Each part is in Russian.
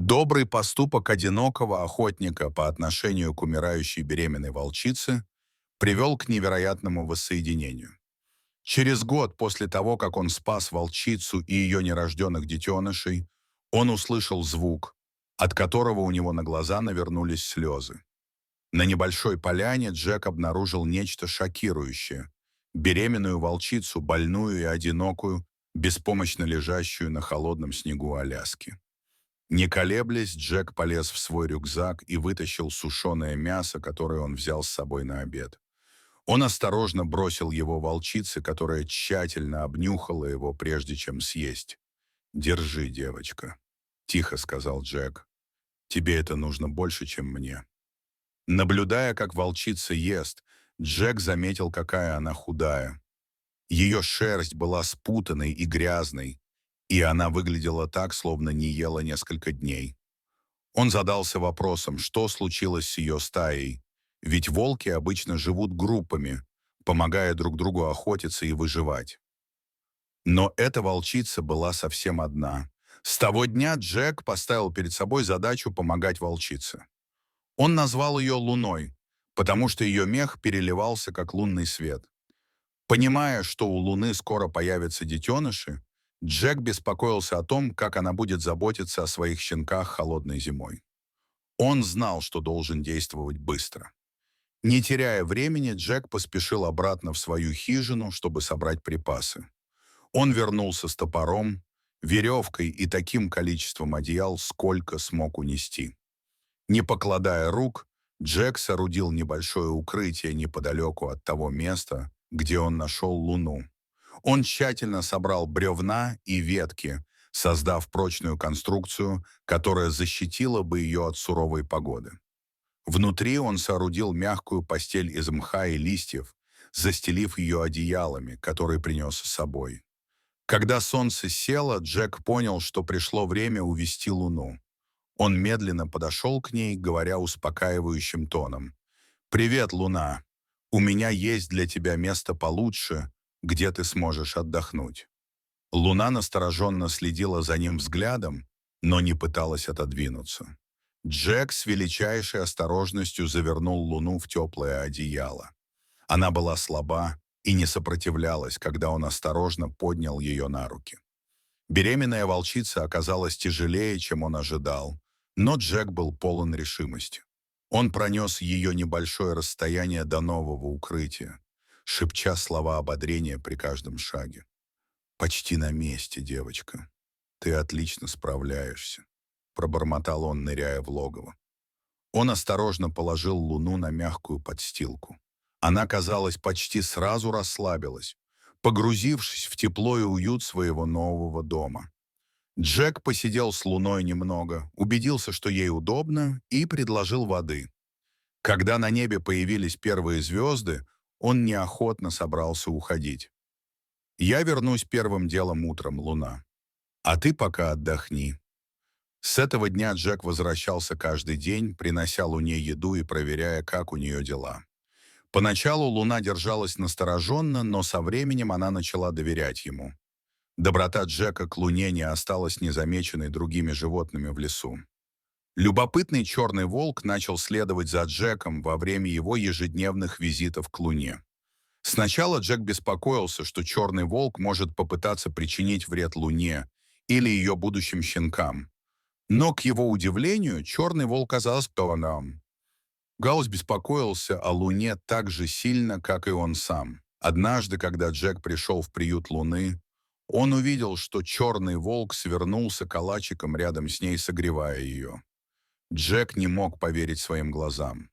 Добрый поступок одинокого охотника по отношению к умирающей беременной волчице привел к невероятному воссоединению. Через год после того, как он спас волчицу и ее нерожденных детенышей, он услышал звук, от которого у него на глаза навернулись слезы. На небольшой поляне Джек обнаружил нечто шокирующее — беременную волчицу, больную и одинокую, беспомощно лежащую на холодном снегу Аляски. Не колеблясь, Джек полез в свой рюкзак и вытащил сушеное мясо, которое он взял с собой на обед. Он осторожно бросил его волчице, которая тщательно обнюхала его, прежде чем съесть. «Держи, девочка», — тихо сказал Джек. «Тебе это нужно больше, чем мне». Наблюдая, как волчица ест, Джек заметил, какая она худая. Ее шерсть была спутанной и грязной, и она выглядела так, словно не ела несколько дней. Он задался вопросом, что случилось с ее стаей, ведь волки обычно живут группами, помогая друг другу охотиться и выживать. Но эта волчица была совсем одна. С того дня Джек поставил перед собой задачу помогать волчице. Он назвал ее Луной, потому что ее мех переливался, как лунный свет. Понимая, что у Луны скоро появятся детеныши, Джек беспокоился о том, как она будет заботиться о своих щенках холодной зимой. Он знал, что должен действовать быстро. Не теряя времени, Джек поспешил обратно в свою хижину, чтобы собрать припасы. Он вернулся с топором, веревкой и таким количеством одеял, сколько смог унести. Не покладая рук, Джек соорудил небольшое укрытие неподалеку от того места, где он нашел Луну. Он тщательно собрал бревна и ветки, создав прочную конструкцию, которая защитила бы ее от суровой погоды. Внутри он соорудил мягкую постель из мха и листьев, застелив ее одеялами, которые принес с собой. Когда солнце село, Джек понял, что пришло время увести Луну. Он медленно подошел к ней, говоря успокаивающим тоном: «Привет, Луна. У меня есть для тебя место получше, где ты сможешь отдохнуть». Луна настороженно следила за ним взглядом, но не пыталась отодвинуться. Джек с величайшей осторожностью завернул Луну в теплое одеяло. Она была слаба и не сопротивлялась, когда он осторожно поднял ее на руки. Беременная волчица оказалась тяжелее, чем он ожидал, но Джек был полон решимости. Он пронес ее небольшое расстояние до нового укрытия, шепча слова ободрения при каждом шаге. «Почти на месте, девочка. Ты отлично справляешься», — пробормотал он, ныряя в логово. Он осторожно положил Луну на мягкую подстилку. Она, казалось, почти сразу расслабилась, погрузившись в тепло и уют своего нового дома. Джек посидел с Луной немного, убедился, что ей удобно, и предложил воды. Когда на небе появились первые звезды, он неохотно собрался уходить. «Я вернусь первым делом утром, Луна. А ты пока отдохни». С этого дня Джек возвращался каждый день, принося Луне еду и проверяя, как у нее дела. Поначалу Луна держалась настороженно, но со временем она начала доверять ему. Доброта Джека к Луне не осталась незамеченной другими животными в лесу. Любопытный черный волк начал следовать за Джеком во время его ежедневных визитов к Луне. Сначала Джек беспокоился, что черный волк может попытаться причинить вред Луне или ее будущим щенкам. Но, к его удивлению, черный волк оказался пованом. Гаус беспокоился о Луне так же сильно, как и он сам. Однажды, когда Джек пришел в приют Луны, он увидел, что черный волк свернулся калачиком рядом с ней, согревая ее. Джек не мог поверить своим глазам.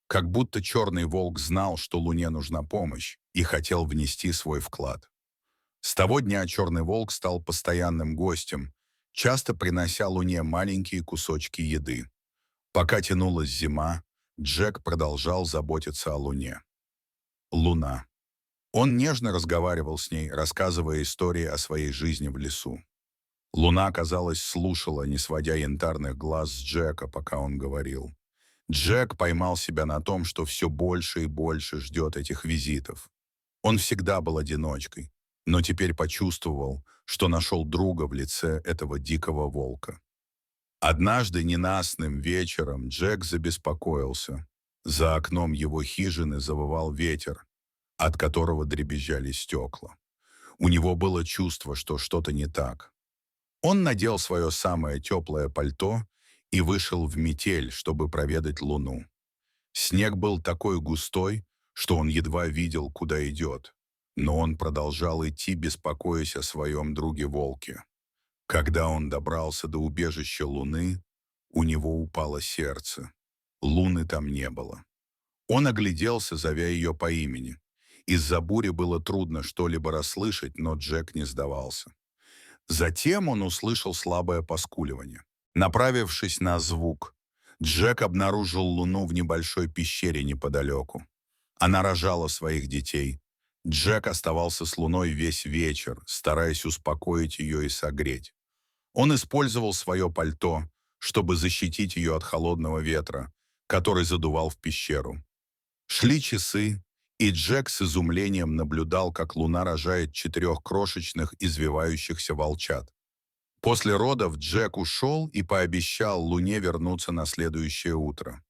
Как будто черный волк знал, что Луне нужна помощь, и хотел внести свой вклад. С того дня черный волк стал постоянным гостем, часто принося Луне маленькие кусочки еды. Пока тянулась зима, Джек продолжал заботиться о Луне. Луна. Он нежно разговаривал с ней, рассказывая истории о своей жизни в лесу. Луна, казалось, слушала, не сводя янтарных глаз с Джека, пока он говорил. Джек поймал себя на том, что все больше и больше ждет этих визитов. Он всегда был одиночкой, но теперь почувствовал, что нашел друга в лице этого дикого волка. Однажды ненастным вечером Джек забеспокоился. За окном его хижины завывал ветер, от которого дребезжали стекла. У него было чувство, что что-то не так. Он надел свое самое теплое пальто и вышел в метель, чтобы проведать луну. Снег был такой густой, что он едва видел, куда идет. Но он продолжал идти, беспокоясь о своем друге-волке. Когда он добрался до убежища Луны, у него упало сердце. Луны там не было. Он огляделся, зовя ее по имени. Из-за бури было трудно что-либо расслышать, но Джек не сдавался. Затем он услышал слабое поскуливание. Направившись на звук, Джек обнаружил Луну в небольшой пещере неподалеку. Она рожала своих детей. Джек оставался с Луной весь вечер, стараясь успокоить ее и согреть. Он использовал свое пальто, чтобы защитить ее от холодного ветра, который задувал в пещеру. Шли часы, и Джек с изумлением наблюдал, как Луна рожает 4 крошечных извивающихся волчат. После родов Джек ушел и пообещал Луне вернуться на следующее утро.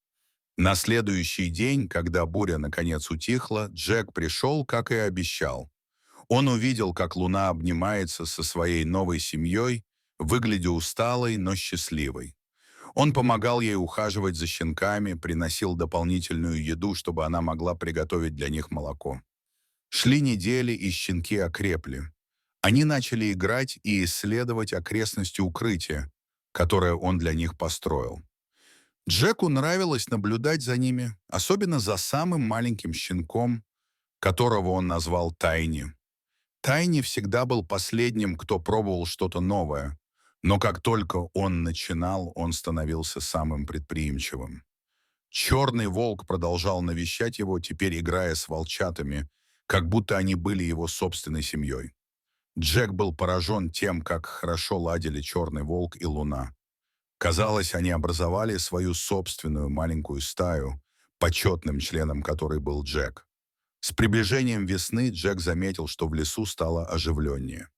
На следующий день, когда буря наконец утихла, Джек пришел, как и обещал. Он увидел, как Луна обнимается со своей новой семьей, выглядя усталой, но счастливой. Он помогал ей ухаживать за щенками, приносил дополнительную еду, чтобы она могла приготовить для них молоко. Шли недели, и щенки окрепли. Они начали играть и исследовать окрестности укрытия, которое он для них построил. Джеку нравилось наблюдать за ними, особенно за самым маленьким щенком, которого он назвал Тайни. Тайни всегда был последним, кто пробовал что-то новое, но как только он начинал, он становился самым предприимчивым. Черный волк продолжал навещать его, теперь играя с волчатами, как будто они были его собственной семьей. Джек был поражен тем, как хорошо ладили Черный волк и Луна. Казалось, они образовали свою собственную маленькую стаю, почетным членом которой был Джек. С приближением весны Джек заметил, что в лесу стало оживленнее.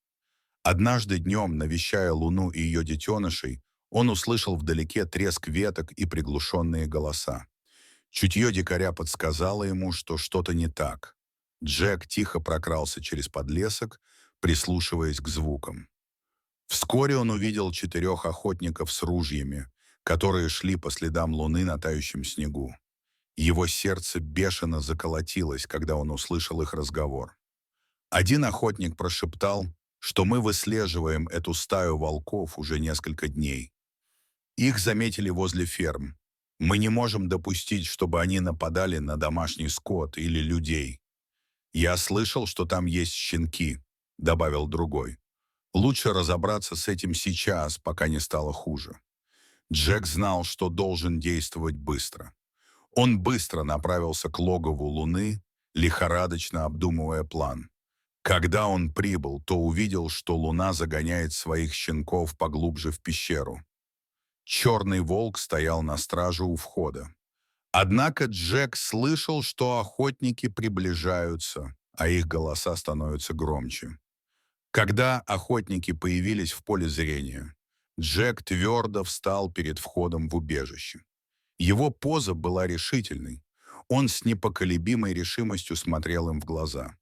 Однажды днем, навещая Луну и ее детенышей, он услышал вдалеке треск веток и приглушенные голоса. Чутье дикаря подсказало ему, что что-то не так. Джек тихо прокрался через подлесок, прислушиваясь к звукам. Вскоре он увидел 4 охотников с ружьями, которые шли по следам Луны на тающем снегу. Его сердце бешено заколотилось, когда он услышал их разговор. Один охотник прошептал, что мы выслеживаем эту стаю волков уже несколько дней. Их заметили возле ферм. Мы не можем допустить, чтобы они нападали на домашний скот или людей. «Я слышал, что там есть щенки», — добавил другой. «Лучше разобраться с этим сейчас, пока не стало хуже». Джек знал, что должен действовать быстро. Он быстро направился к логову Луны, лихорадочно обдумывая план. Когда он прибыл, то увидел, что Луна загоняет своих щенков поглубже в пещеру. Черный волк стоял на страже у входа. Однако Джек слышал, что охотники приближаются, а их голоса становятся громче. Когда охотники появились в поле зрения, Джек твердо встал перед входом в убежище. Его поза была решительной. Он с непоколебимой решимостью смотрел им в глаза.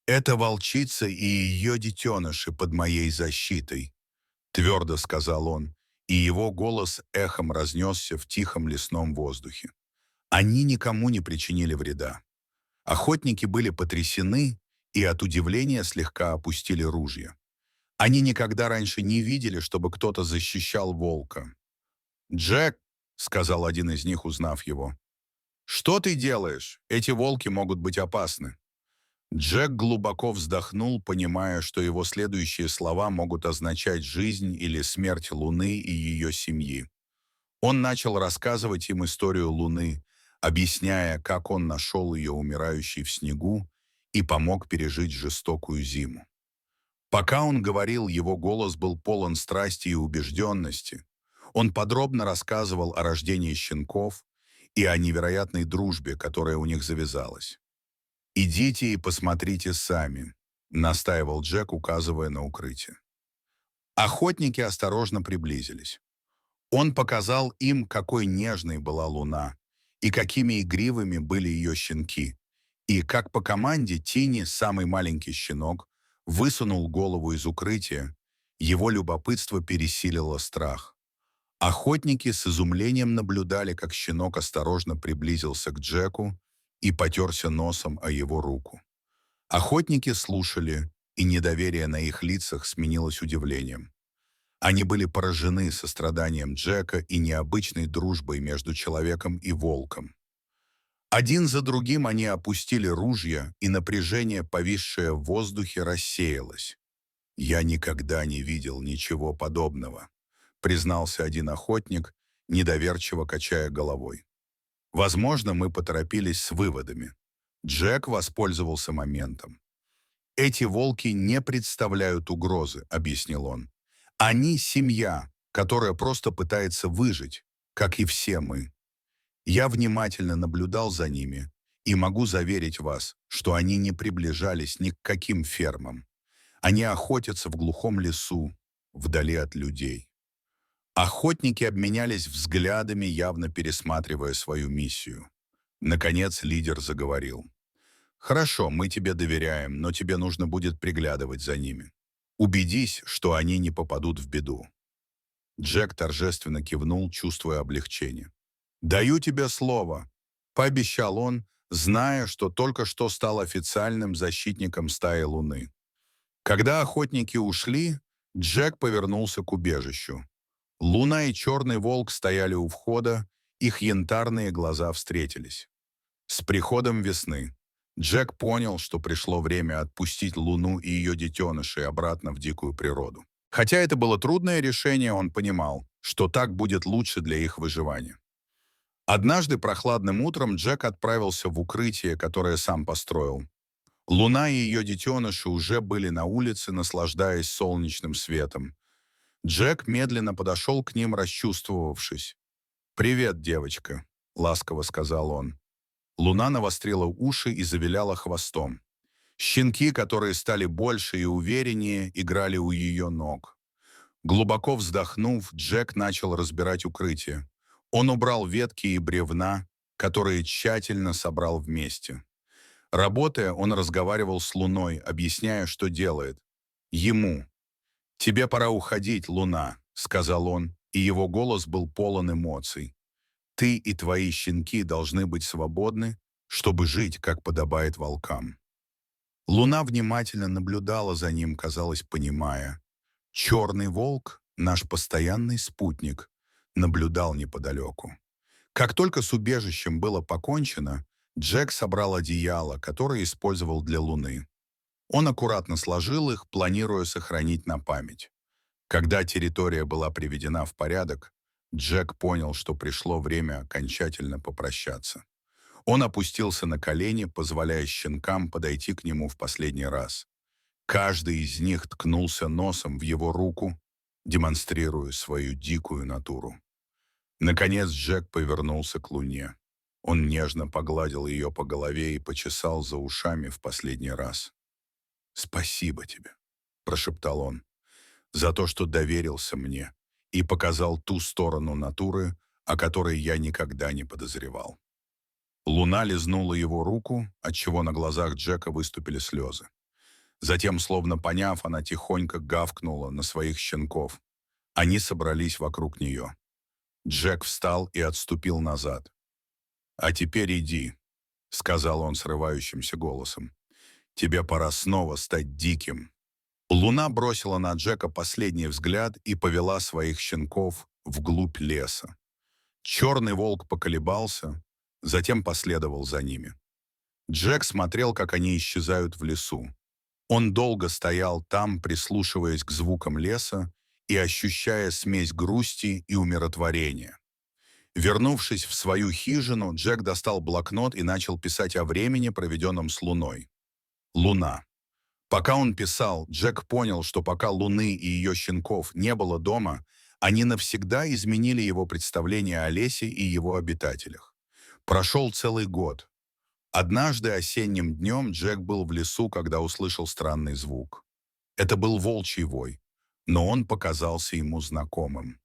«Это волчица и ее детеныши под моей защитой», — твердо сказал он, и его голос эхом разнесся в тихом лесном воздухе. Они никому не причинили вреда. Охотники были потрясены и от удивления слегка опустили ружья. Они никогда раньше не видели, чтобы кто-то защищал волка. «Джек», — сказал один из них, узнав его, — «что ты делаешь? Эти волки могут быть опасны». Джек глубоко вздохнул, понимая, что его следующие слова могут означать жизнь или смерть Луны и ее семьи. Он начал рассказывать им историю Луны, объясняя, как он нашел ее умирающей в снегу и помог пережить жестокую зиму. Пока он говорил, его голос был полон страсти и убежденности. Он подробно рассказывал о рождении щенков и о невероятной дружбе, которая у них завязалась. «Идите и посмотрите сами», — настаивал Джек, указывая на укрытие. Охотники осторожно приблизились. Он показал им, какой нежной была луна, и какими игривыми были ее щенки. И как по команде Тини, самый маленький щенок, высунул голову из укрытия, его любопытство пересилило страх. Охотники с изумлением наблюдали, как щенок осторожно приблизился к Джеку и потерся носом о его руку. Охотники слушали, и недоверие на их лицах сменилось удивлением. Они были поражены состраданием Джека и необычной дружбой между человеком и волком. Один за другим они опустили ружья, и напряжение, повисшее в воздухе, рассеялось. «Я никогда не видел ничего подобного», — признался один охотник, недоверчиво качая головой. «Возможно, мы поторопились с выводами». Джек воспользовался моментом. «Эти волки не представляют угрозы», — объяснил он. «Они семья, которая просто пытается выжить, как и все мы. Я внимательно наблюдал за ними и могу заверить вас, что они не приближались ни к каким фермам. Они охотятся в глухом лесу, вдали от людей». Охотники обменялись взглядами, явно пересматривая свою миссию. Наконец лидер заговорил. «Хорошо, мы тебе доверяем, но тебе нужно будет приглядывать за ними. Убедись, что они не попадут в беду». Джек торжественно кивнул, чувствуя облегчение. «Даю тебе слово», — пообещал он, зная, что только что стал официальным защитником стаи Луны. Когда охотники ушли, Джек повернулся к убежищу. Луна и Черный Волк стояли у входа, их янтарные глаза встретились. С приходом весны Джек понял, что пришло время отпустить Луну и ее детенышей обратно в дикую природу. Хотя это было трудное решение, он понимал, что так будет лучше для их выживания. Однажды прохладным утром Джек отправился в укрытие, которое сам построил. Луна и ее детеныши уже были на улице, наслаждаясь солнечным светом. Джек медленно подошел к ним, расчувствовавшись. «Привет, девочка», — ласково сказал он. Луна навострила уши и завиляла хвостом. Щенки, которые стали больше и увереннее, играли у ее ног. Глубоко вздохнув, Джек начал разбирать укрытие. Он убрал ветки и бревна, которые тщательно собрал вместе. Работая, он разговаривал с Луной, объясняя, что делает. Ему. «Тебе пора уходить, Луна», — сказал он, и его голос был полон эмоций. «Ты и твои щенки должны быть свободны, чтобы жить, как подобает волкам». Луна внимательно наблюдала за ним, казалось, понимая. Черный волк, наш постоянный спутник, наблюдал неподалеку. Как только с убежищем было покончено, Джек собрал одеяло, которое использовал для Луны. Он аккуратно сложил их, планируя сохранить на память. Когда территория была приведена в порядок, Джек понял, что пришло время окончательно попрощаться. Он опустился на колени, позволяя щенкам подойти к нему в последний раз. Каждый из них ткнулся носом в его руку, демонстрируя свою дикую натуру. Наконец Джек повернулся к Луне. Он нежно погладил ее по голове и почесал за ушами в последний раз. «Спасибо тебе», — прошептал он, — «за то, что доверился мне и показал ту сторону натуры, о которой я никогда не подозревал». Луна лизнула его руку, отчего на глазах Джека выступили слезы. Затем, словно поняв, она тихонько гавкнула на своих щенков. Они собрались вокруг нее. Джек встал и отступил назад. «А теперь иди», — сказал он срывающимся голосом. «Тебе пора снова стать диким». Луна бросила на Джека последний взгляд и повела своих щенков вглубь леса. Черный волк поколебался, затем последовал за ними. Джек смотрел, как они исчезают в лесу. Он долго стоял там, прислушиваясь к звукам леса и ощущая смесь грусти и умиротворения. Вернувшись в свою хижину, Джек достал блокнот и начал писать о времени, проведенном с Луной. Луна. Пока он писал, Джек понял, что пока Луны и ее щенков не было дома, они навсегда изменили его представление о лесе и его обитателях. Прошел целый год. Однажды осенним днем Джек был в лесу, когда услышал странный звук. Это был волчий вой, но он показался ему знакомым.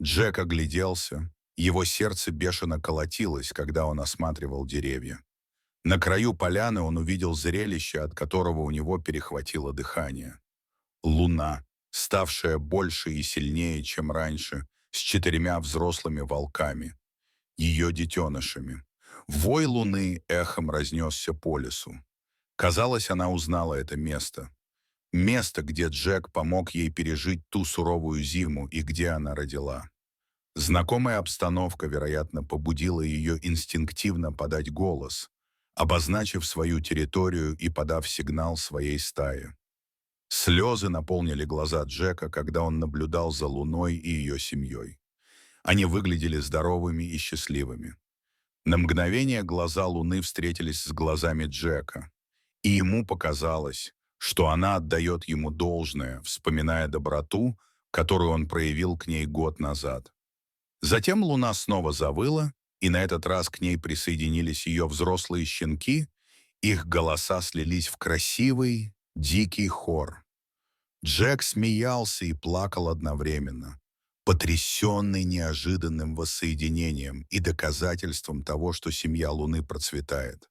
Джек огляделся. Его сердце бешено колотилось, когда он осматривал деревья. На краю поляны он увидел зрелище, от которого у него перехватило дыхание. Луна, ставшая больше и сильнее, чем раньше, с 4 взрослыми волками, ее детенышами. Вой луны эхом разнесся по лесу. Казалось, она узнала это место. Место, где Джек помог ей пережить ту суровую зиму и где она родила. Знакомая обстановка, вероятно, побудила ее инстинктивно подать голос, обозначив свою территорию и подав сигнал своей стае. Слезы наполнили глаза Джека, когда он наблюдал за Луной и ее семьей. Они выглядели здоровыми и счастливыми. На мгновение глаза Луны встретились с глазами Джека, и ему показалось, что она отдает ему должное, вспоминая доброту, которую он проявил к ней год назад. Затем Луна снова завыла, и на этот раз к ней присоединились ее взрослые щенки, их голоса слились в красивый, дикий хор. Джек смеялся и плакал одновременно, потрясенный неожиданным воссоединением и доказательством того, что семья Луны процветает.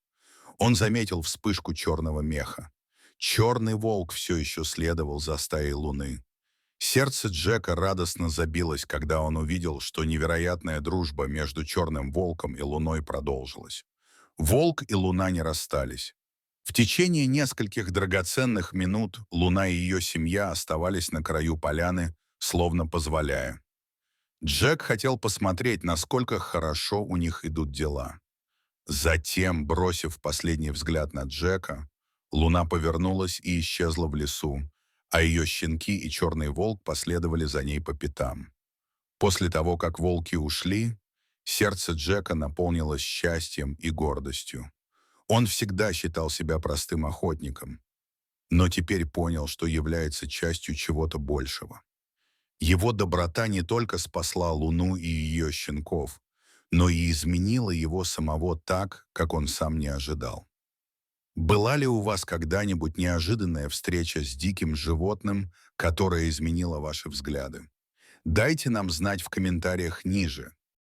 Он заметил вспышку черного меха. Черный волк все еще следовал за стаей Луны. Сердце Джека радостно забилось, когда он увидел, что невероятная дружба между Черным волком и Луной продолжилась. Волк и Луна не расстались. В течение нескольких драгоценных минут Луна и ее семья оставались на краю поляны, словно позволяя. Джек хотел посмотреть, насколько хорошо у них идут дела. Затем, бросив последний взгляд на Джека, Луна повернулась и исчезла в лесу, а ее щенки и черный волк последовали за ней по пятам. После того, как волки ушли, сердце Джека наполнилось счастьем и гордостью. Он всегда считал себя простым охотником, но теперь понял, что является частью чего-то большего. Его доброта не только спасла Луну и ее щенков, но и изменила его самого так, как он сам не ожидал. Была ли у вас когда-нибудь неожиданная встреча с диким животным, которая изменила ваши взгляды? Дайте нам знать в комментариях ниже.